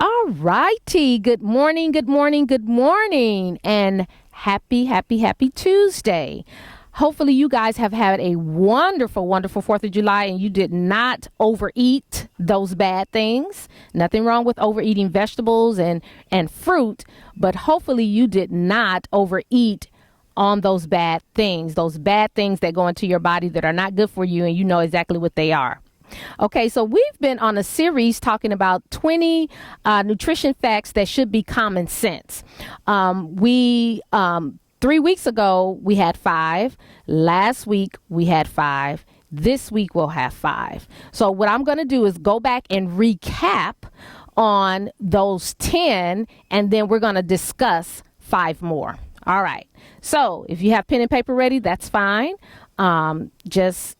All righty. Good morning, good morning, good morning, and happy Tuesday. Hopefully, you guys have had a wonderful 4th of July and you did not overeat those bad things. Nothing wrong with overeating vegetables and fruit, but hopefully, you did not overeat on those bad things that go into your body that are not good for you, and you know exactly what they are. Okay, so we've been on a series talking about 20 nutrition facts that should be common sense. 3 weeks ago, we had 5. Last week, we had 5. This week, we'll have 5. So what I'm going to do is go back and recap on those 10, and then we're going to discuss 5 more. All right. So if you have pen and paper ready, that's fine. Just,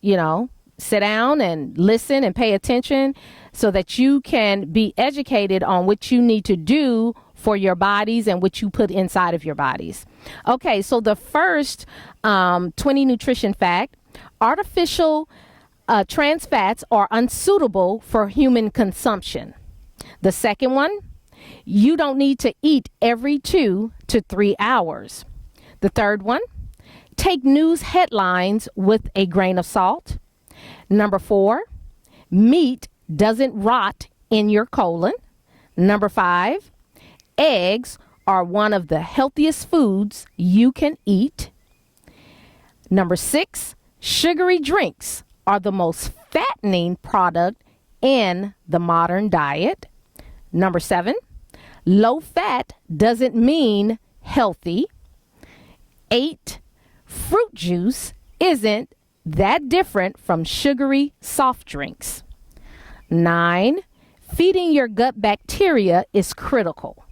sit down and listen and pay attention so that you can be educated on what you need to do for your bodies and what you put inside of your bodies. Okay, so the first 20 nutrition fact: artificial trans fats are unsuitable for human consumption. The second one: you don't need to eat every 2 to 3 hours. The third one: take news headlines with a grain of salt. Number 4, meat doesn't rot in your colon. Number 5, eggs are one of the healthiest foods you can eat. Number 6, sugary drinks are the most fattening product in the modern diet. Number 7, low fat doesn't mean healthy. 8, fruit juice isn't that different from sugary soft drinks. 9, feeding your gut bacteria is critical.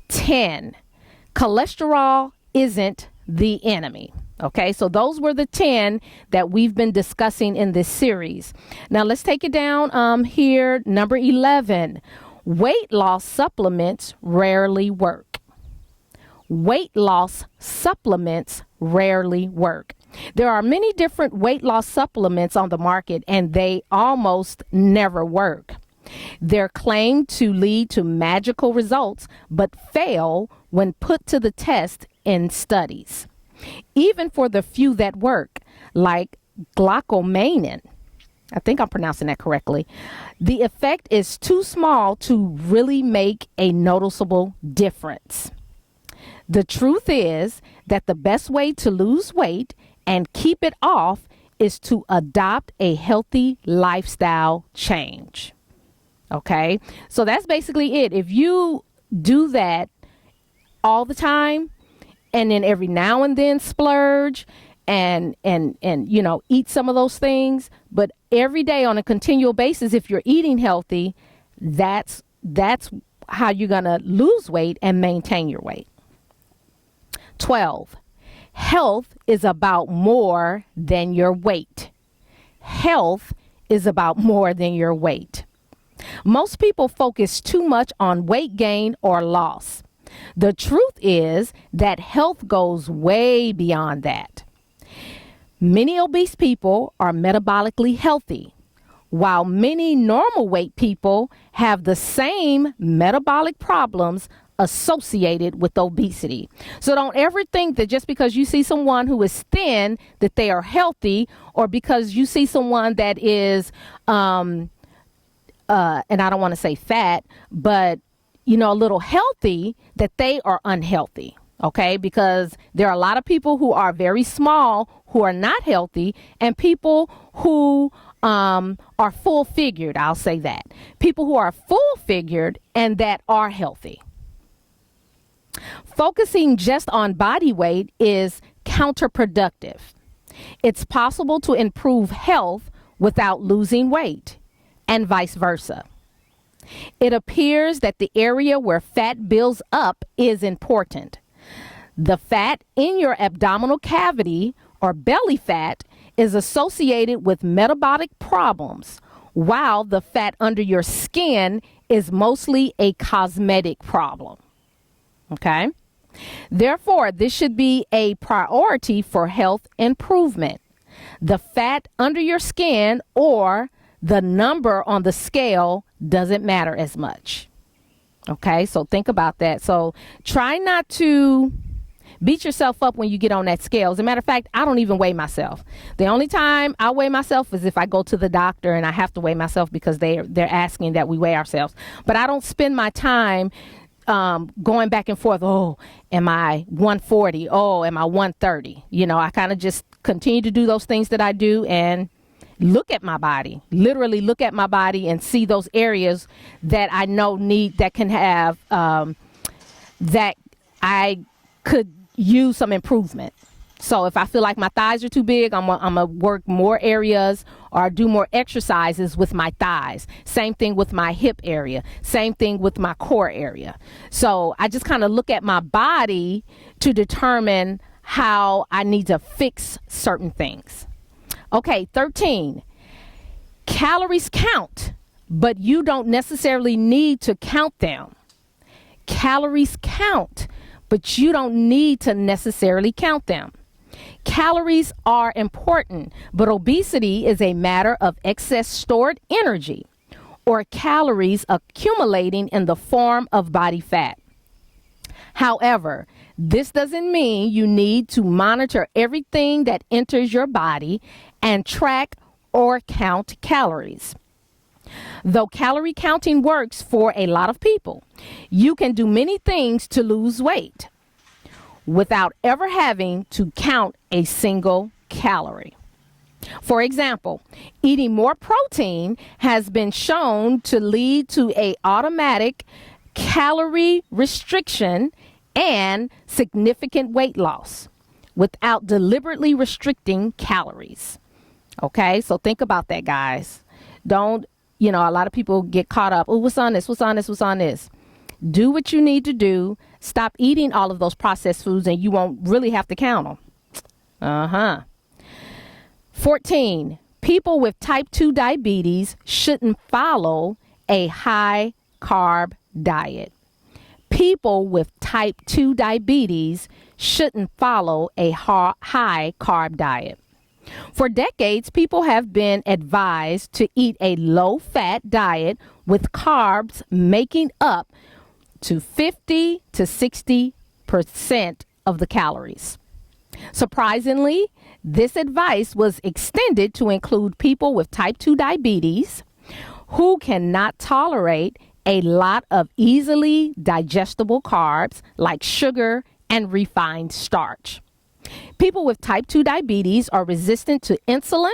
10, cholesterol isn't the enemy. Okay, so those were the 10 that we've been discussing in this series. Now let's take it down here. Number 11, weight loss supplements rarely work. Weight loss supplements rarely work. There are many different weight loss supplements on the market, and they almost never work. They're claimed to lead to magical results, but fail when put to the test in studies. Even for the few that work, like glucosamine, I think I'm pronouncing that correctly, the effect is too small to really make a noticeable difference. The truth is that the best way to lose weight and keep it off is to adopt a healthy lifestyle change. Okay, so that's basically it. If you do that all the time, and then every now and then splurge and eat some of those things, but every day on a continual basis, if you're eating healthy, that's how you're gonna lose weight and maintain your weight. 12. Health is about more than your weight. Health is about more than your weight. Most people focus too much on weight gain or loss. The truth is that health goes way beyond that. Many obese people are metabolically healthy, while many normal weight people have the same metabolic problems associated with obesity. So don't ever think that just because you see someone who is thin that they are healthy, or because you see someone that is and I don't want to say fat, but a little healthy, that they are unhealthy. Okay, because there are a lot of people who are very small who are not healthy, and people who are full figured. I'll say that. People who are full figured and that are healthy. Focusing just on body weight is counterproductive. It's possible to improve health without losing weight, and vice versa. It appears that the area where fat builds up is important. The fat in your abdominal cavity, or belly fat, is associated with metabolic problems, while the fat under your skin is mostly a cosmetic problem. Okay? Therefore, this should be a priority for health improvement. The fat under your skin or the number on the scale doesn't matter as much. Okay, so think about that. So try not to beat yourself up when you get on that scale. As a matter of fact, I don't even weigh myself. The only time I weigh myself is if I go to the doctor and I have to weigh myself because they're asking that we weigh ourselves. But I don't spend my time going back and forth. Oh, am I 140? Oh, am I 130? You know, I kind of just continue to do those things that I do and look at my body, literally look at my body and see those areas that I know that can have, that I could use some improvement. So if I feel like my thighs are too big, I'm gonna work more areas or do more exercises with my thighs. Same thing with my hip area. Same thing with my core area. So I just kind of look at my body to determine how I need to fix certain things. Okay, 13. Calories count, but you don't necessarily need to count them. Calories count, but you don't need to necessarily count them. Calories are important, but obesity is a matter of excess stored energy or calories accumulating in the form of body fat. However, this doesn't mean you need to monitor everything that enters your body and track or count calories. Though calorie counting works for a lot of people, you can do many things to lose weight without ever having to count a single calorie. For example, eating more protein has been shown to lead to an automatic calorie restriction and significant weight loss without deliberately restricting calories. Okay, so think about that, guys. Don't, a lot of people get caught up. Oh, what's on this? What's on this? What's on this? Do what you need to do. Stop eating all of those processed foods and you won't really have to count them. 14. People with type 2 diabetes shouldn't follow a high carb diet. People with type 2 diabetes shouldn't follow a high carb diet. For decades, people have been advised to eat a low-fat diet with carbs making up to 50 to 60% of the calories. Surprisingly, this advice was extended to include people with type 2 diabetes who cannot tolerate a lot of easily digestible carbs like sugar and refined starch. People with type 2 diabetes are resistant to insulin,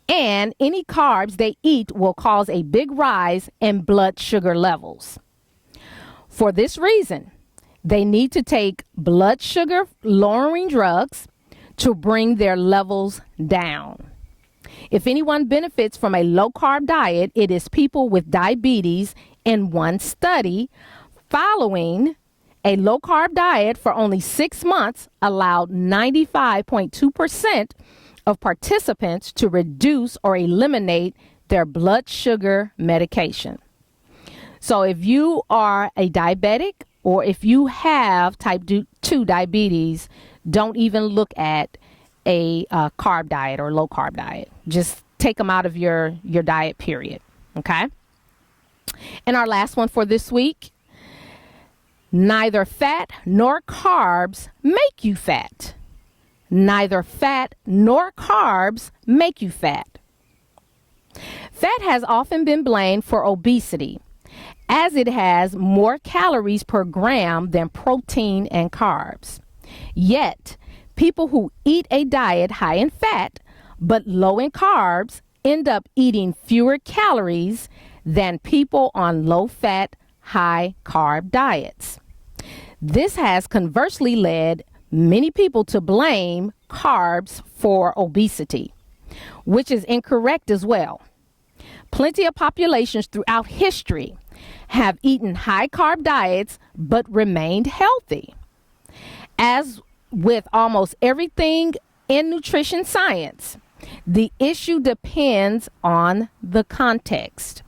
and any carbs they eat will cause a big rise in blood sugar levels. For this reason, they need to take blood sugar lowering drugs to bring their levels down. If anyone benefits from a low carb diet, it is people with diabetes. In one study, following a low carb diet for only 6 months allowed 95.2% of participants to reduce or eliminate their blood sugar medication. So if you are a diabetic or if you have type 2 diabetes, don't even look at a carb diet or low carb diet. Just take them out of your diet, period. Okay? And our last one for this week, neither fat nor carbs make you fat. Neither fat nor carbs make you fat. Fat has often been blamed for obesity, as it has more calories per gram than protein and carbs. Yet, people who eat a diet high in fat but low in carbs end up eating fewer calories than people on low-fat, high-carb diets. This has conversely led many people to blame carbs for obesity, which is incorrect as well. Plenty of populations throughout history have eaten high-carb diets but remained healthy. As with almost everything in nutrition science, the issue depends on the context.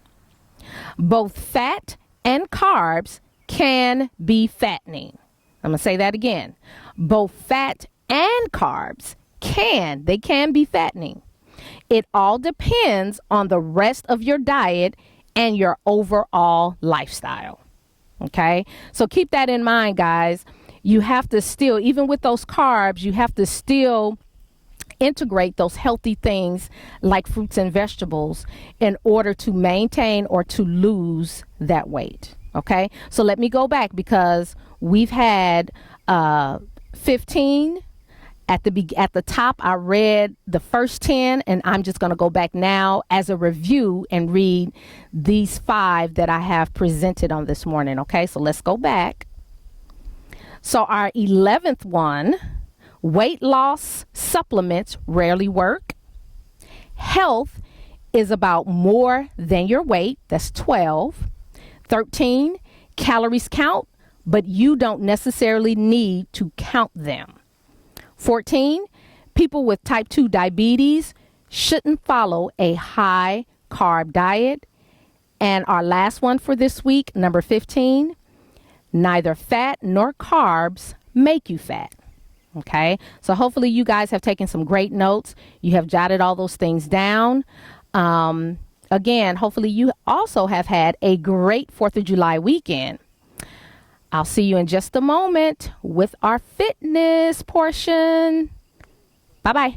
Both fat and carbs can be fattening. I'm going to say that again. Both fat and carbs can be fattening. It all depends on the rest of your diet and your overall lifestyle. Okay. So keep that in mind, guys. You have to still, even with those carbs, you have to still integrate those healthy things like fruits and vegetables in order to maintain or to lose that weight. Okay. So let me go back because we've had 15 at the top. I read the first 10, and I'm just going to go back now as a review and read these 5 that I have presented on this morning. Okay, so let's go back. So our 11th one, weight loss supplements rarely work. Health is about more than your weight. That's 12. 13, calories count, but you don't necessarily need to count them. 14, people with type 2 diabetes shouldn't follow a high carb diet. And our last one for this week, number 15, neither fat nor carbs make you fat. Okay, so hopefully you guys have taken some great notes. You have jotted all those things down. Again, hopefully you also have had a great 4th of July weekend. I'll see you in just a moment with our fitness portion. Bye-bye.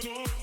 door.